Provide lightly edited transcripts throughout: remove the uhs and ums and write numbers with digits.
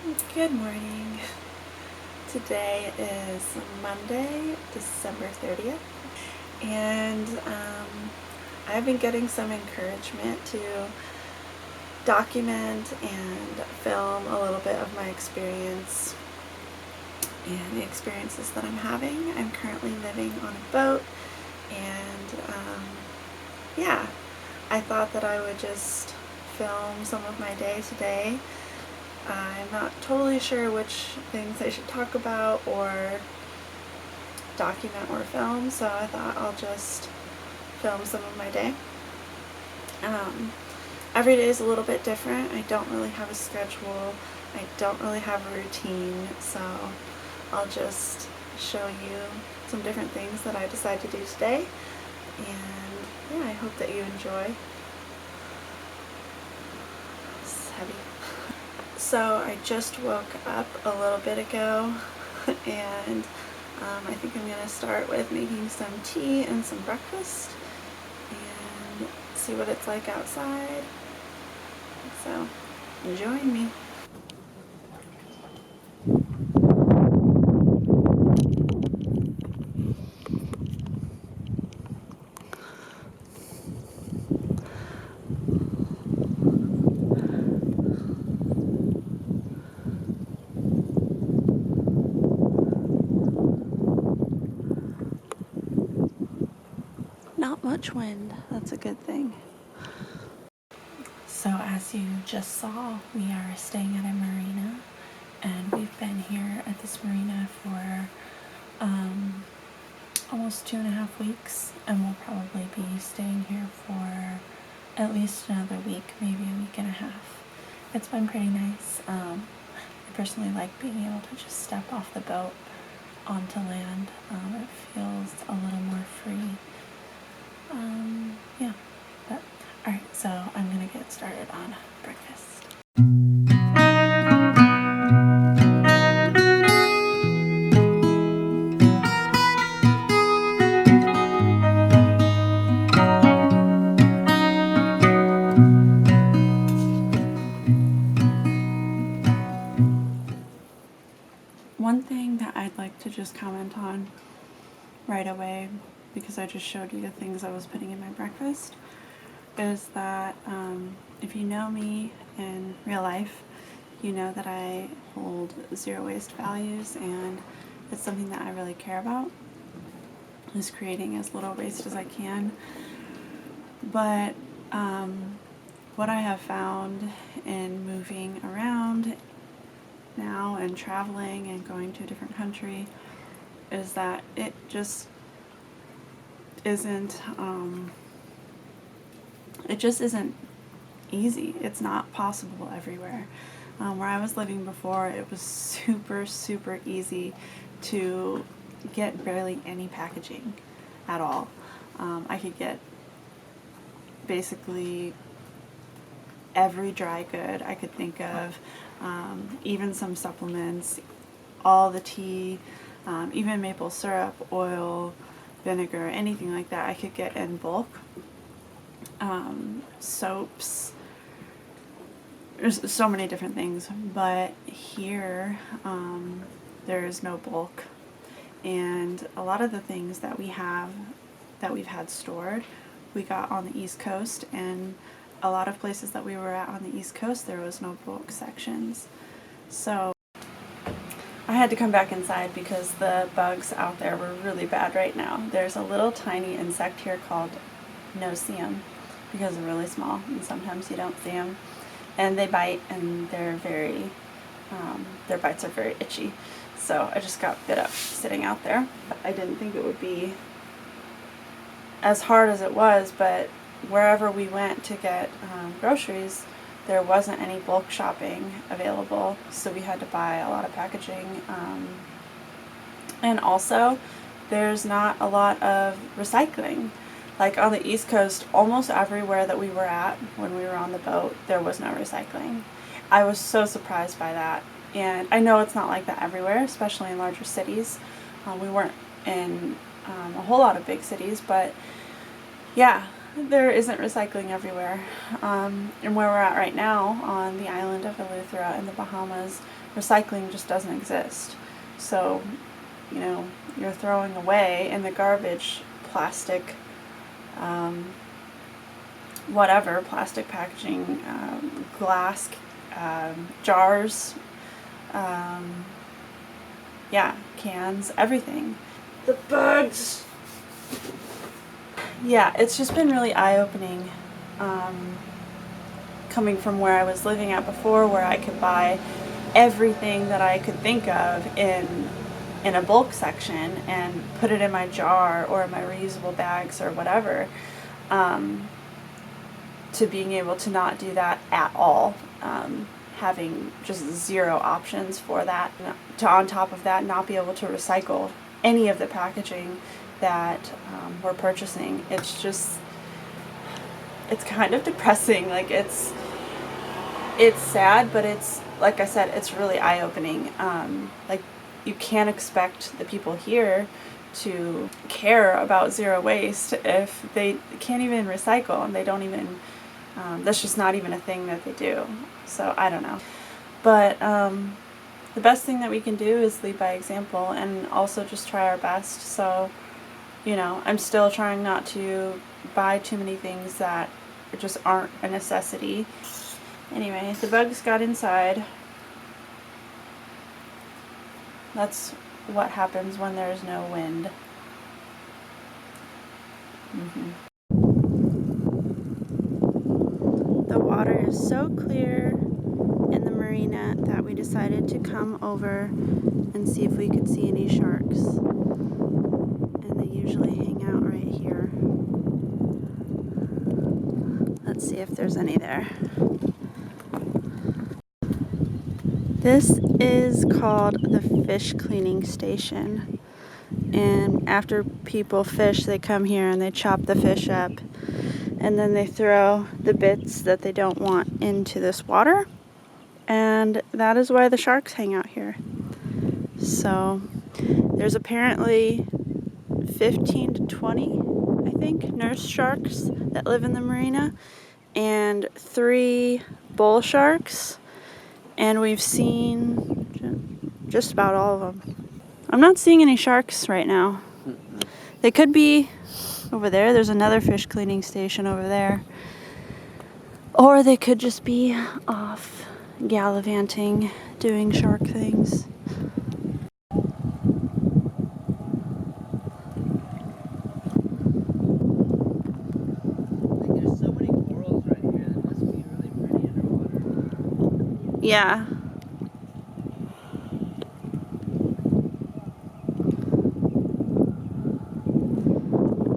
Good morning. Today is Monday, December 30th, and I've been getting some encouragement to document and film a little bit of my experience and the experiences that I'm having. I'm currently living on a boat, and yeah, I thought that I would just film some of my day today. I'm not totally sure which things I should talk about or document or film, so I thought I'll just film some of my day. Every day is a little bit different. I don't really have a schedule. I don't really have a routine, so I'll just show you some different things that I decide to do today. And yeah, I hope that you enjoy. It's heavy. So I just woke up a little bit ago, and I think I'm going to start with making some tea and some breakfast and see what it's like outside. So join me. Not much wind, that's a good thing. So as you just saw, we are staying at a marina, and we've been here at this marina for almost 2.5 weeks, and we'll probably be staying here for at least another week, maybe a week and a half. It's been pretty nice. I personally like being able to just step off the boat onto land. It feels a little more free. Yeah, but alright, so I'm gonna get started on breakfast. One thing that I'd like to just comment on right away, because I just showed you the things I was putting in my breakfast, is that if you know me in real life, you know that I hold zero waste values, and it's something that I really care about, is creating as little waste as I can. But what I have found in moving around now and traveling and going to a different country is that it just isn't easy. It's not possible everywhere. Where I was living before, it was super easy to get barely any packaging at all. I could get basically every dry good I could think of, even some supplements, all the tea, even maple syrup, oil, vinegar, anything like that I could get in bulk. Soaps, there's so many different things, but here there is no bulk, and a lot of the things that we've had stored, we got on the East Coast, and a lot of places that we were at on the East Coast, there was no bulk sections. So I had to come back inside because the bugs out there were really bad right now. There's a little tiny insect here called no-see-em, because they're really small and sometimes you don't see them, and they bite, and they're very their bites are very itchy. So I just got bit up sitting out there. I didn't think it would be as hard as it was, but wherever we went to get groceries, there wasn't any bulk shopping available, so we had to buy a lot of packaging. And also, there's not a lot of recycling. Like on the East Coast, almost everywhere that we were at when we were on the boat, there was no recycling. I was so surprised by that. And I know it's not like that everywhere, especially in larger cities. We weren't in a whole lot of big cities, but yeah, there isn't recycling everywhere. And where we're at right now on the island of Eleuthera in the Bahamas, recycling just doesn't exist. So, you know, you're throwing away in the garbage plastic, whatever, plastic packaging, glass, jars, yeah, cans, everything. The bugs! Yeah, it's just been really eye-opening, coming from where I was living at before, where I could buy everything that I could think of in a bulk section and put it in my jar or in my reusable bags or whatever, to being able to not do that at all, having just zero options for that, to on top of that not be able to recycle any of the packaging that we're purchasing. It's just, it's kind of depressing. Like, it's sad, but it's, like I said, it's really eye-opening. Like, you can't expect the people here to care about zero waste if they can't even recycle, and they don't even, that's just not even a thing that they do. So I don't know, but the best thing that we can do is lead by example, and also just try our best. So, you know, I'm still trying not to buy too many things that just aren't a necessity. Anyway, the bugs got inside. That's what happens when there's no wind. The water is so clear in the marina that we decided to come over and see if we could see any sharks. And they usually hang out right here. Let's see if there's any there. This is called the fish cleaning station. And after people fish, they come here and they chop the fish up. And then they throw the bits that they don't want into this water. And that is why the sharks hang out here. So there's apparently 15 to 20, I think, nurse sharks that live in the marina, and 3 bull sharks. And we've seen just about all of them. I'm not seeing any sharks right now. They could be over there. There's another fish cleaning station over there. Or they could just be off gallivanting, doing shark things. Like, there's so many corals right here. That must be really pretty underwater. Yeah.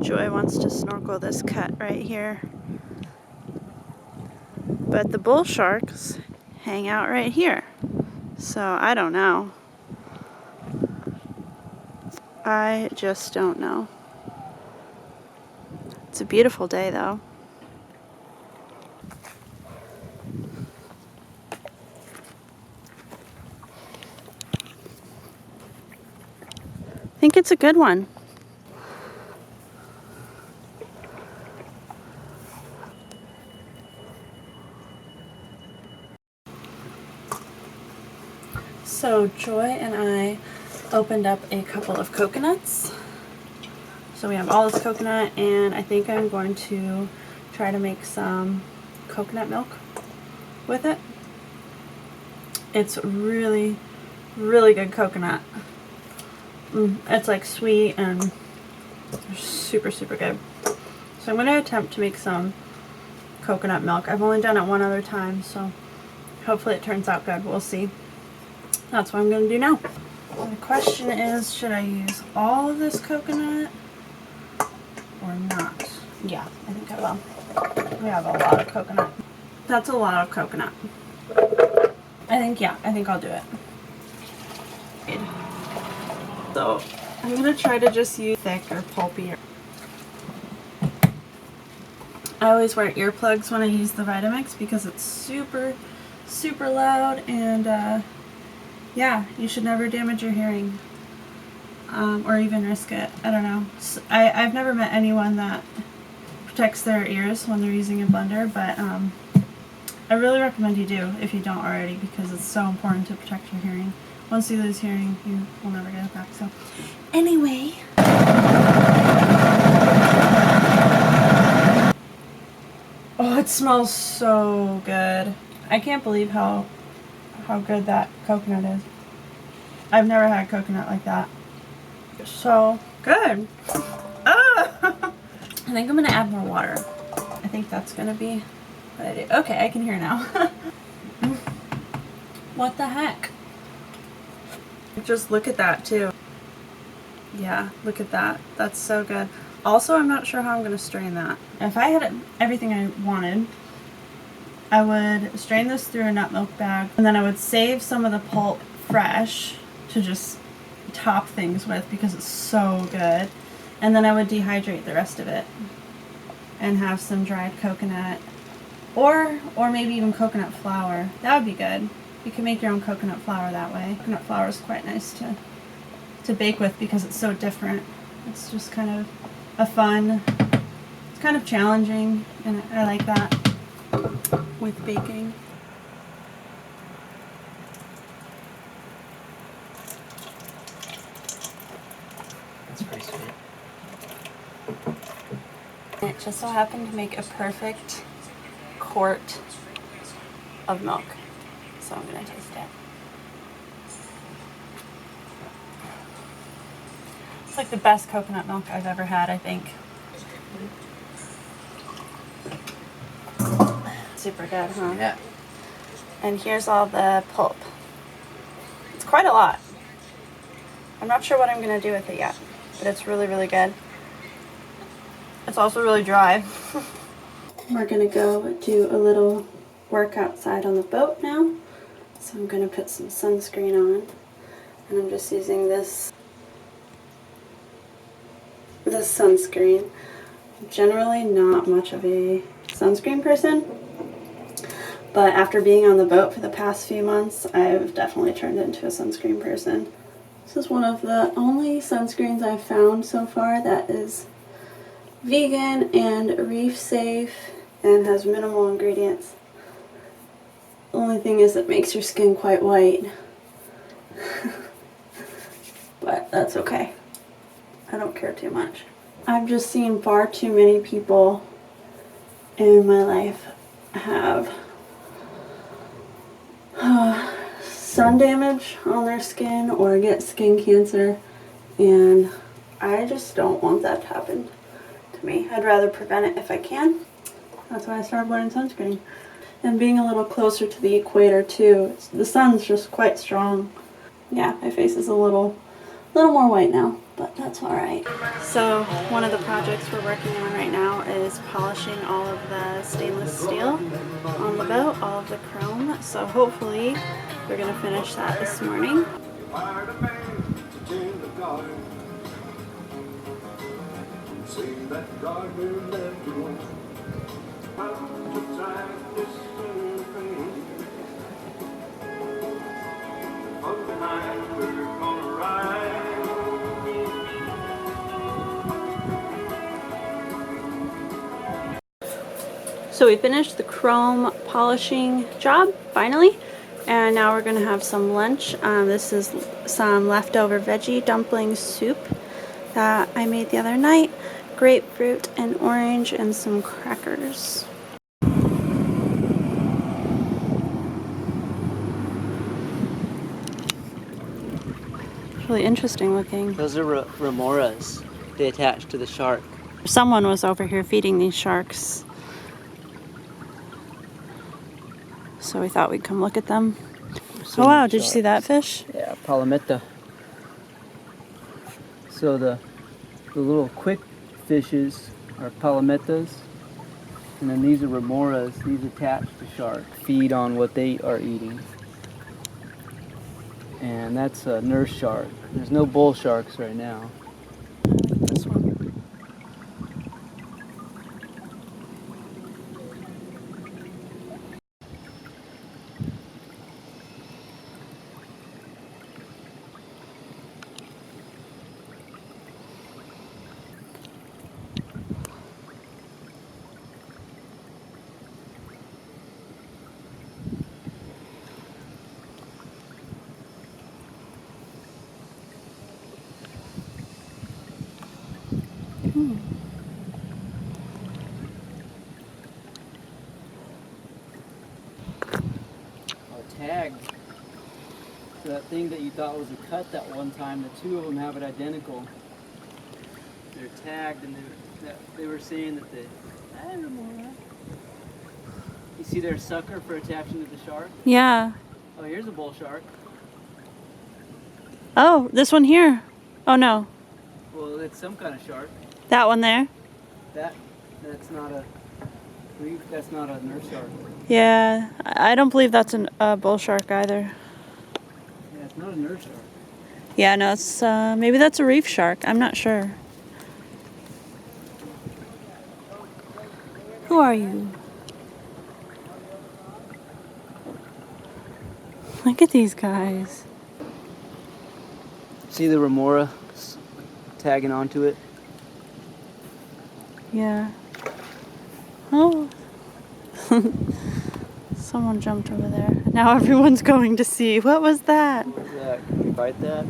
Joy wants to snorkel this cut right here. But the bull sharks hang out right here. So I don't know. I just don't know. It's a beautiful day though. I think it's a good one. So Joy and I opened up a couple of coconuts. So we have all this coconut, and I think I'm going to try to make some coconut milk with it. It's really, really good coconut. It's like sweet and super, super good. So I'm going to attempt to make some coconut milk. I've only done it one other time, so hopefully it turns out good. We'll see. That's what I'm going to do now. The question is, should I use all of this coconut or not? Yeah, I think I will. We have a lot of coconut. That's a lot of coconut. I think I'll do it. So I'm going to try to just use thick or pulpy. I always wear earplugs when I use the Vitamix because it's super, super loud, and yeah, you should never damage your hearing, or even risk it. I don't know. I've never met anyone that protects their ears when they're using a blender, but I really recommend you do if you don't already, because it's so important to protect your hearing. Once you lose hearing, you will never get it back. So anyway, oh, it smells so good. I can't believe how good that coconut is. I've never had coconut like that. So good. Ah! I think I'm gonna add more water. I think that's gonna be what I do. Okay, I can hear now. What the heck? Just look at that too. Yeah, look at that. That's so good. Also, I'm not sure how I'm gonna strain that. If I had everything I wanted, I would strain this through a nut milk bag, and then I would save some of the pulp fresh to just top things with because it's so good. And then I would dehydrate the rest of it and have some dried coconut, or maybe even coconut flour. That would be good. You can make your own coconut flour that way. Coconut flour is quite nice to bake with because it's so different. It's just kind of a fun, it's kind of challenging, and I like that with baking. That's pretty sweet. It just so happened to make a perfect quart of milk. So I'm gonna taste it. It's like the best coconut milk I've ever had, I think. Super good, huh? Yeah. And here's all the pulp. It's quite a lot. I'm not sure what I'm gonna do with it yet, but it's really, really good. It's also really dry. We're gonna go do a little work outside on the boat now. So I'm gonna put some sunscreen on, and I'm just using this sunscreen. I'm generally not much of a sunscreen person, but after being on the boat for the past few months, I've definitely turned into a sunscreen person. This is one of the only sunscreens I've found so far that is vegan and reef safe and has minimal ingredients. The only thing is it makes your skin quite white. But that's okay. I don't care too much. I've just seen far too many people in my life have sun damage on their skin or get skin cancer, and I just don't want that to happen to me. I'd rather prevent it if I can. That's why I started wearing sunscreen. And being a little closer to the equator too, the sun's just quite strong. Yeah, my face is a little more white now, but that's alright. So one of the projects we're working on right now is polishing all of the stainless steel on the boat, all of the chrome. So hopefully we're going to finish that this morning. So we finished the chrome polishing job finally, and now we're going to have some lunch. This is some leftover veggie dumpling soup that I made the other night, grapefruit and orange, and some crackers. It's really interesting looking. Those are remoras. They attach to the shark. Someone was over here feeding these sharks, so we thought we'd come look at them. Oh wow, did you see that fish? Yeah, palometa. So the little quick fishes are palometas, and then these are remoras. These attach to shark, feed on what they are eating. And that's a nurse shark. There's no bull sharks right now. This one. Hmm. Oh, tagged. So that thing that you thought was a cut that one time, the two of them have it identical. They're tagged, and they were saying that I don't know that. You see their sucker for attaching to the shark? Yeah. Oh, here's a bull shark. Oh, this one here. Oh no. Well, it's some kind of shark. That one there? That's not a reef. That's not a nurse shark. Yeah. I don't believe that's a bull shark either. Yeah, it's not a nurse shark. Yeah, no, it's maybe that's a reef shark. I'm not sure. Who are you? Look at these guys. See the remora tagging onto it? Yeah. Oh. Someone jumped over there. Now everyone's going to see. What was that? What was that? Can we bite that?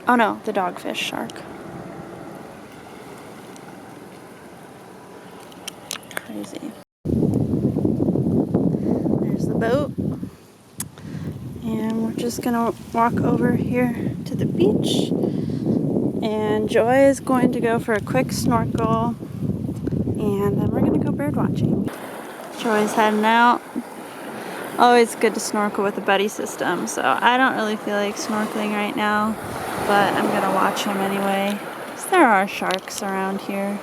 Oh no, the dogfish shark. Crazy. There's the boat. And we're just gonna walk over here to the beach. And Joy is going to go for a quick snorkel. And then we're gonna go bird watching. Joy's heading out. Always good to snorkel with a buddy system. So I don't really feel like snorkeling right now, but I'm gonna watch him anyway. 'Cause there are sharks around here.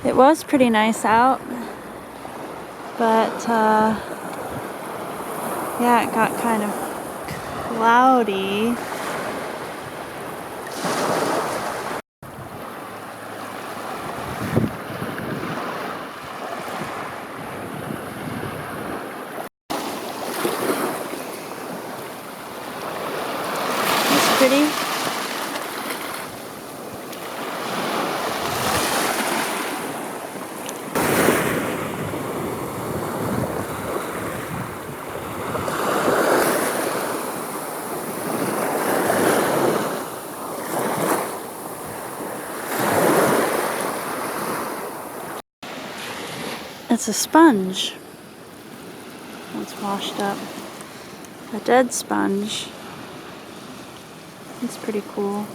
It was pretty nice out, but yeah, it got kind of cloudy. It's pretty. It's a sponge. It's washed up. A dead sponge. It's pretty cool.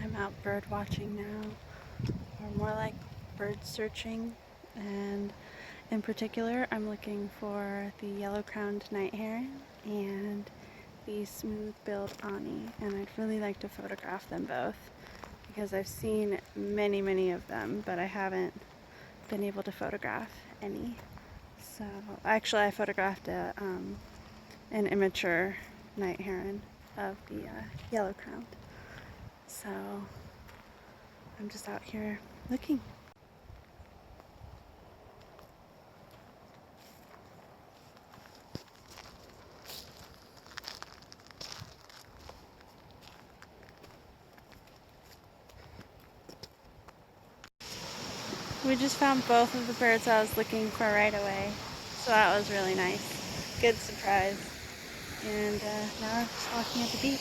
I'm out bird watching now, or more like bird searching, and in particular I'm looking for the yellow-crowned night heron and the smooth-billed ani, and I'd really like to photograph them both because I've seen many of them, but I haven't been able to photograph any. So actually I photographed an immature night heron of the yellow-crowned. So I'm just out here looking. We just found both of the birds I was looking for right away. So that was really nice. Good surprise. And now we're just walking at the beach.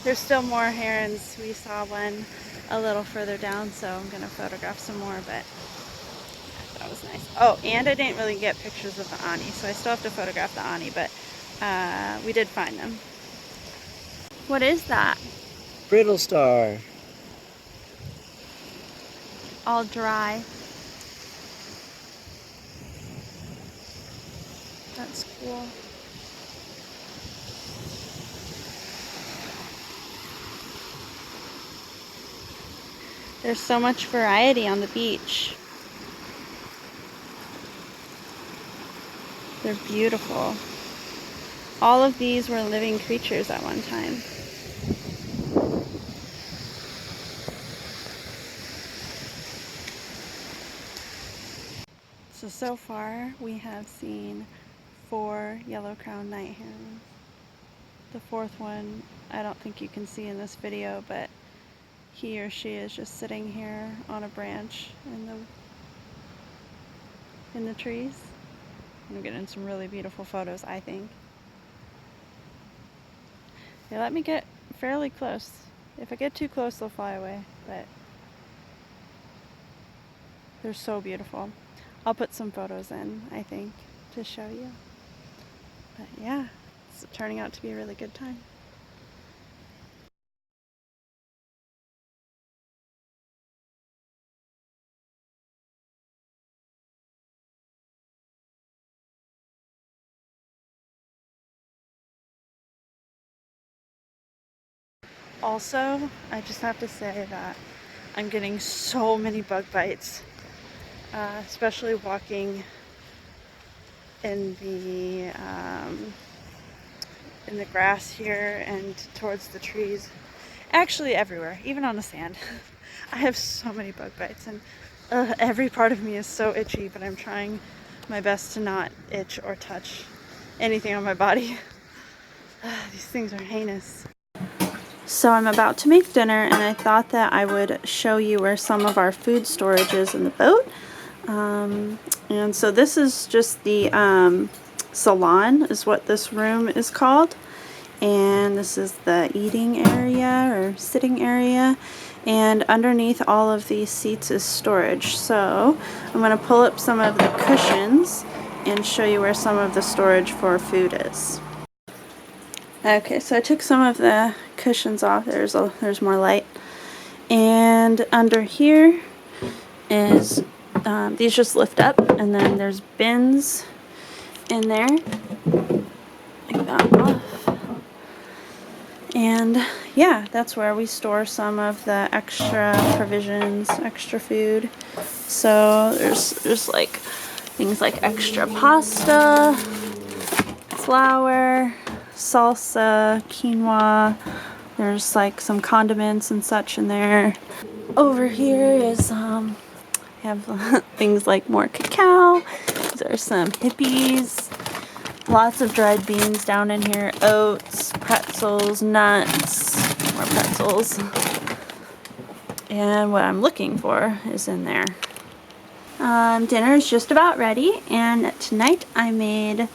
There's still more herons. We saw one a little further down, so I'm going to photograph some more, but that was nice. Oh, and I didn't really get pictures of the ani, so I still have to photograph the ani, but we did find them. What is that? Brittle star. All dry. That's cool. There's so much variety on the beach. They're beautiful. All of these were living creatures at one time. So far we have seen 4 yellow-crowned night herons. The 4th one I don't think you can see in this video, but he or she is just sitting here on a branch in the trees. I'm getting some really beautiful photos, I think. They let me get fairly close. If I get too close, they'll fly away, but they're so beautiful. I'll put some photos in, I think, to show you. But yeah, it's turning out to be a really good time. Also, I just have to say that I'm getting so many bug bites, especially walking in the grass here and towards the trees. Actually, everywhere, even on the sand. I have so many bug bites, and every part of me is so itchy, but I'm trying my best to not itch or touch anything on my body. These things are heinous. So I'm about to make dinner, and I thought that I would show you where some of our food storage is in the boat. And so this is just the salon is what this room is called. And this is the eating area or sitting area. And underneath all of these seats is storage. So I'm going to pull up some of the cushions and show you where some of the storage for food is. Okay, so I took some of the cushions off. There's more light. And under here is these just lift up, and then there's bins in there. Take that off. And yeah, that's where we store some of the extra provisions, extra food. So there's like things like extra pasta, flour, salsa, quinoa. There's like some condiments and such in there. Over here is we have things like more cacao. There's some hippies. Lots of dried beans down in here. Oats, pretzels, nuts, more pretzels. And what I'm looking for is in there. Dinner is just about ready, and tonight I made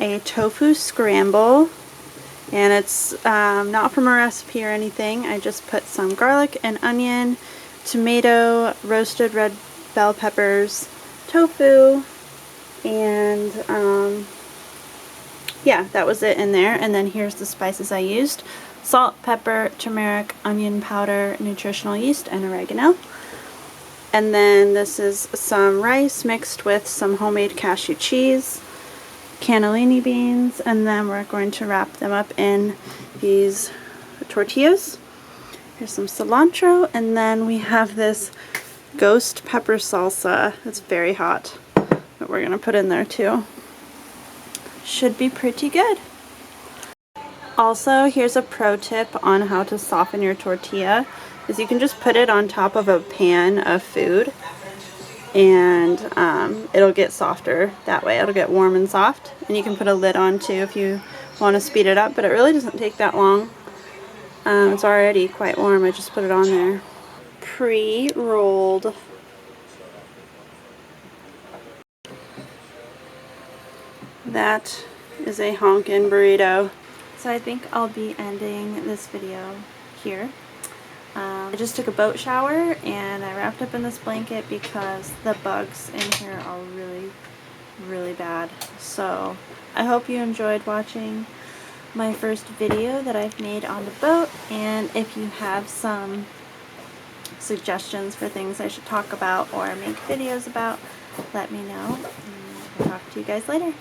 a tofu scramble, and it's not from a recipe or anything. I just put some garlic and onion, tomato, roasted red bell peppers, tofu, and yeah, that was it in there. And then here's the spices I used: salt, pepper, turmeric, onion powder, nutritional yeast, and oregano. And then this is some rice mixed with some homemade cashew cheese, cannellini beans, and then we're going to wrap them up in these tortillas. Here's some cilantro, and then we have this ghost pepper salsa. It's very hot, but we're going to put in there too. Should be pretty good. Also, here's a pro tip on how to soften your tortilla. Is you can just put it on top of a pan of food, and it'll get softer that way. It'll get warm and soft, and you can put a lid on too if you want to speed it up, but it really doesn't take that long. It's already quite warm. I just put it on there. Pre-rolled. That is a honkin' burrito. So I think I'll be ending this video here. I just took a boat shower, and I wrapped up in this blanket because the bugs in here are really, really bad. So I hope you enjoyed watching my first video that I've made on the boat, and if you have some suggestions for things I should talk about or make videos about, let me know. I'll talk to you guys later.